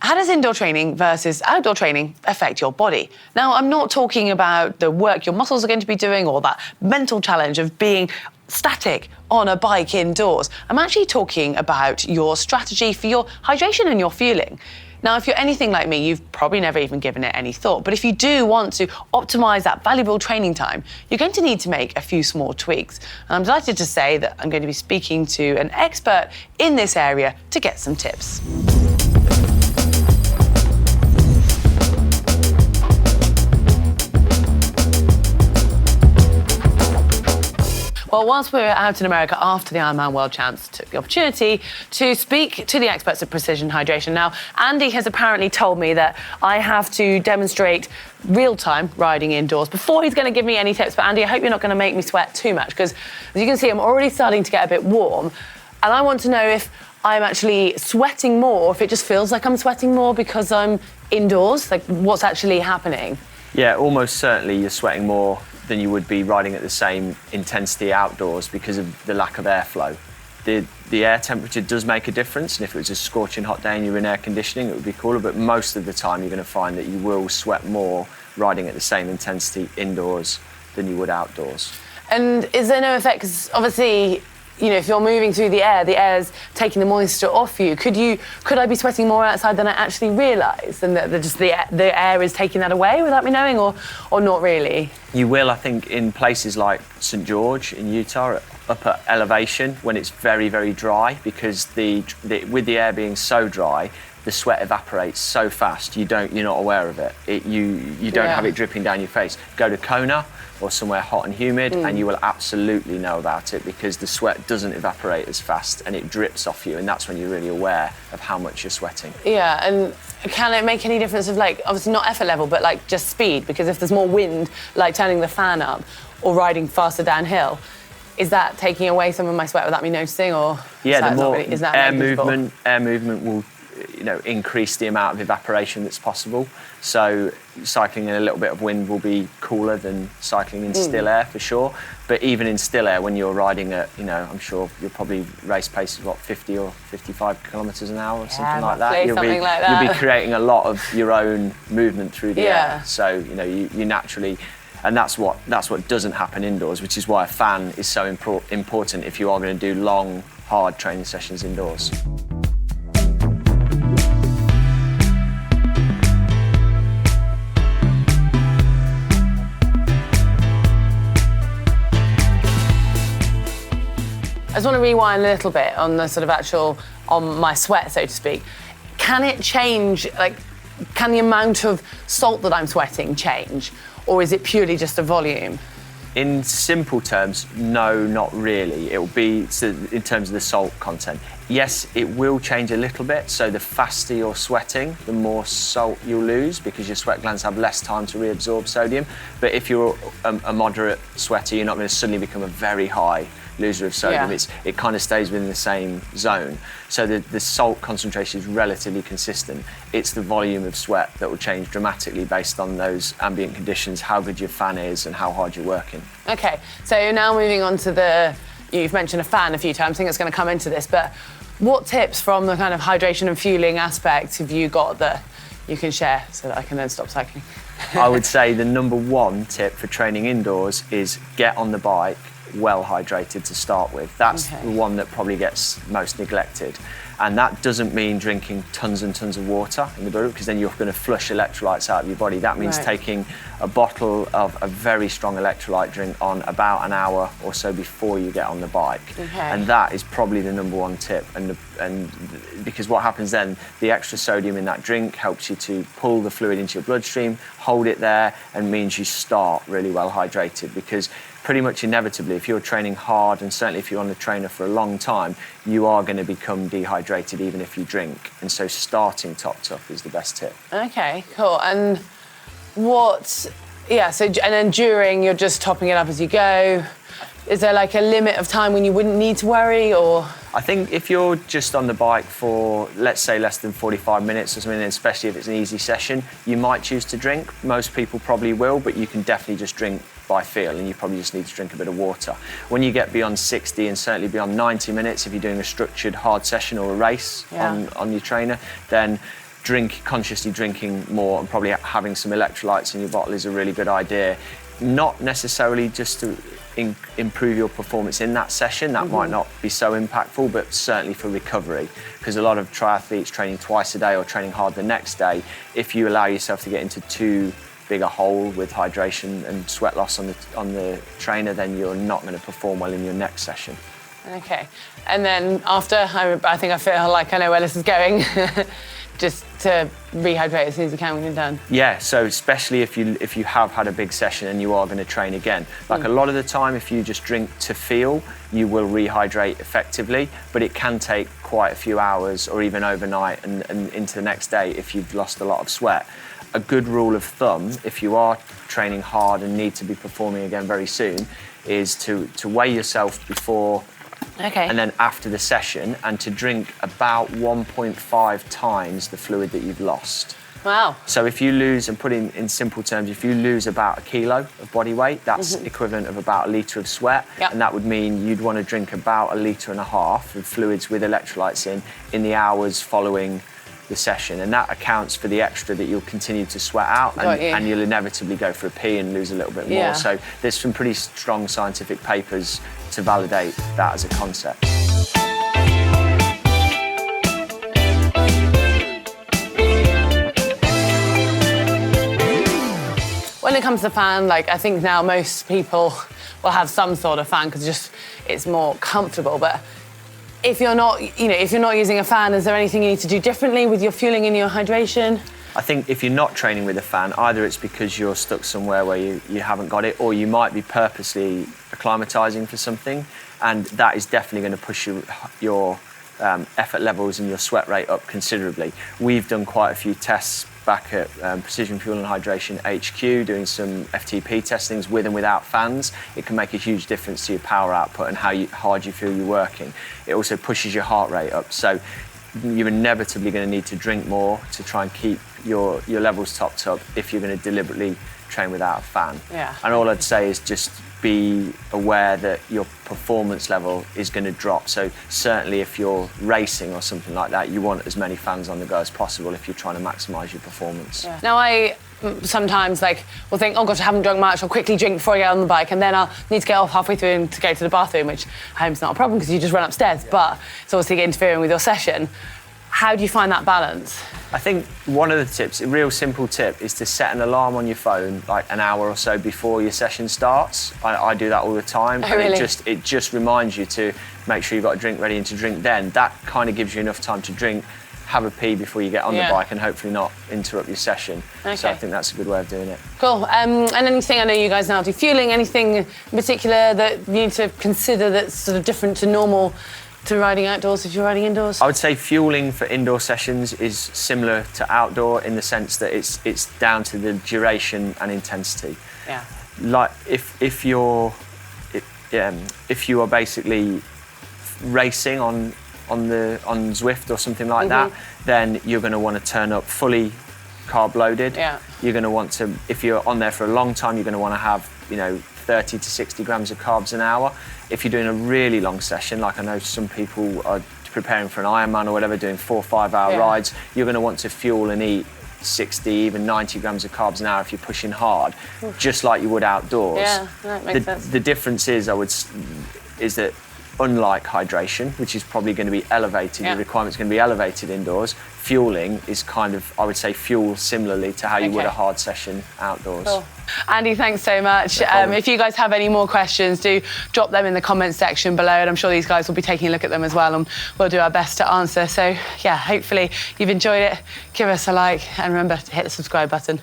How does indoor training versus outdoor training affect your body? Now, I'm not talking about the work your muscles are going to be doing or that mental challenge of being static on a bike indoors. I'm actually talking about your strategy for your hydration and your fueling. Now, if you're anything like me, you've probably never even given it any thought. But if you do want to optimise that valuable training time, you're going to need to make a few small tweaks. And I'm delighted to say that I'm going to be speaking to an expert in this area to get some tips. Well, whilst we were out in America after the Ironman World Champs, took the opportunity to speak to the experts of precision hydration. Now, Andy has apparently told me that I have to demonstrate real-time riding indoors before he's going to give me any tips. But Andy, I hope you're not going to make me sweat too much, because as you can see, I'm already starting to get a bit warm. And I want to know if I'm actually sweating more, if it just feels like I'm sweating more because I'm indoors, like what's actually happening. Yeah, almost certainly you're sweating more than you would be riding at the same intensity outdoors because of the lack of airflow. The air temperature does make a difference, and if it was a scorching hot day and you're in air conditioning, it would be cooler, but most of the time you're going to find that you will sweat more riding at the same intensity indoors than you would outdoors. And is there no effect? Because obviously, you know, if you're moving through the air's taking the moisture off you. Could I be sweating more outside than I actually realise, and that the air is taking that away without me knowing, or not really? You will, I think, in places like St George in Utah, up at elevation, when it's very, very dry, because with the air being so dry, the sweat evaporates so fast you're not aware of it. You don't have it dripping down your face. Go to Kona or somewhere hot and humid and you will absolutely know about it, because the sweat doesn't evaporate as fast and it drips off you, and that's when you're really aware of how much you're sweating. Yeah, and can it make any difference of, like, obviously not effort level, but like just speed? Because if there's more wind, like turning the fan up or riding faster downhill, is that taking away some of my sweat without me noticing, or the more air movement will increase the amount of evaporation that's possible. So cycling in a little bit of wind will be cooler than cycling in still air, for sure. But even in still air, when you're riding at, I'm sure you'll probably race paces, 50 or 55 kilometres an hour or something like that. You'll be creating a lot of your own movement through the air. So, you naturally... And that's what doesn't happen indoors, which is why a fan is so important if you are going to do long, hard training sessions indoors. I just want to rewind a little bit on the sort of on my sweat, so to speak. Can it change, can the amount of salt that I'm sweating change? Or is it purely just a volume? In simple terms, no, not really. It will be, in terms of the salt content. Yes, it will change a little bit. So the faster you're sweating, the more salt you'll lose, because your sweat glands have less time to reabsorb sodium. But if you're a moderate sweater, you're not going to suddenly become a very high loser of sodium. It kind of stays within the same zone. So the salt concentration is relatively consistent. It's the volume of sweat that will change dramatically based on those ambient conditions, how good your fan is and how hard you're working. Okay, so now moving on to you've mentioned a fan a few times, I think it's going to come into this, but what tips from the kind of hydration and fueling aspect have you got that you can share so that I can then stop cycling? I would say the number one tip for training indoors is get on the bike well hydrated to start with. That's the one that probably gets most neglected. And that doesn't mean drinking tons and tons of water in the build-up, because then you're going to flush electrolytes out of your body. That means taking a bottle of a very strong electrolyte drink on about an hour or so before you get on the bike. And that is probably the number one tip. And because what happens then, the extra sodium in that drink helps you to pull the fluid into your bloodstream, hold it there, and means you start really well hydrated. Because pretty much inevitably, if you're training hard, and certainly if you're on the trainer for a long time, you are going to become dehydrated even if you drink. And so starting topped up is the best tip. Okay, cool. And and then during, you're just topping it up as you go. Is there like a limit of time when you wouldn't need to worry, or? I think if you're just on the bike for, let's say, less than 45 minutes or something, especially if it's an easy session, you might choose to drink. Most people probably will, but you can definitely just drink by feel, and you probably just need to drink a bit of water. When you get beyond 60 and certainly beyond 90 minutes, if you're doing a structured hard session or a race on your trainer, then consciously drinking more and probably having some electrolytes in your bottle is a really good idea. Not necessarily just to improve your performance in that session, that might not be so impactful, but certainly for recovery, because a lot of triathletes training twice a day or training hard the next day, if you allow yourself to get into too big a hole with hydration and sweat loss on the trainer, then you're not going to perform well in your next session. Okay, and then after, I think I feel like I know where this is going. Just to rehydrate as soon as you can when you're done. Yeah, so especially if you have had a big session and you are going to train again. Like a lot of the time, if you just drink to feel, you will rehydrate effectively, but it can take quite a few hours or even overnight and into the next day if you've lost a lot of sweat. A good rule of thumb, if you are training hard and need to be performing again very soon, is to weigh yourself before and then after the session, and to drink about 1.5 times the fluid that you've lost. Wow. So if you lose, and put in simple terms, if you lose about 1 kilo of body weight, that's equivalent of about 1 litre of sweat. Yep. And that would mean you'd want to drink about 1.5 litres of fluids with electrolytes in the hours following the session. And that accounts for the extra that you'll continue to sweat out, and you'll inevitably go for a pee and lose a little bit more. So there's some pretty strong scientific papers to validate that as a concept. When it comes to fan, like I think now most people will have some sort of fan because it's more comfortable. But if you're not, if you're not using a fan, is there anything you need to do differently with your fueling and your hydration? I think if you're not training with a fan, either it's because you're stuck somewhere where you haven't got it, or you might be purposely acclimatising for something, and that is definitely going to push your effort levels and your sweat rate up considerably. We've done quite a few tests back at Precision Fuel and Hydration HQ, doing some FTP testings with and without fans. It can make a huge difference to your power output and how hard you feel you're working. It also pushes your heart rate up. So you're inevitably going to need to drink more to try and keep your levels topped up if you're going to deliberately train without a fan. Yeah. And all I'd say is just be aware that your performance level is going to drop. So certainly if you're racing or something like that, you want as many fans on the go as possible if you're trying to maximise your performance. Yeah. Now I sometimes will think, oh gosh, I haven't drunk much, I'll quickly drink before I get on the bike, and then I'll need to get off halfway through and to go to the bathroom, which at home's not a problem because you just run upstairs, but it's obviously interfering with your session. How do you find that balance? I think one of the tips, a real simple tip, is to set an alarm on your phone like an hour or so before your session starts. I do that all the time. Oh, really? It just reminds you to make sure you've got a drink ready and to drink then. That kind of gives you enough time to drink, have a pee before you get on the bike, and hopefully not interrupt your session. Okay. So I think that's a good way of doing it. Cool. And anything, I know you guys now do fueling, anything in particular that you need to consider that's sort of different to normal to riding outdoors if you're riding indoors? I would say fueling for indoor sessions is similar to outdoor in the sense that it's down to the duration and intensity. Yeah. Like if you are basically racing on Zwift or something like that, then you're going to want to turn up fully carb loaded. Yeah. You're going to want to, if you're on there for a long time, you're going to want to have 30 to 60 grams of carbs an hour. If you're doing a really long session, like I know some people are preparing for an Ironman or whatever, doing 4 or 5 hour rides, you're going to want to fuel and eat 60, even 90 grams of carbs an hour if you're pushing hard, just like you would outdoors. Yeah, that makes sense. The difference is that unlike hydration, which is probably going to be elevated, the requirement's going to be elevated indoors, fueling is kind of, I would say, fuel similarly to how you would a hard session outdoors. Cool. Andy, thanks so much. If you guys have any more questions, do drop them in the comments section below, and I'm sure these guys will be taking a look at them as well, and we'll do our best to answer. So yeah, hopefully you've enjoyed it. Give us a like, and remember to hit the subscribe button.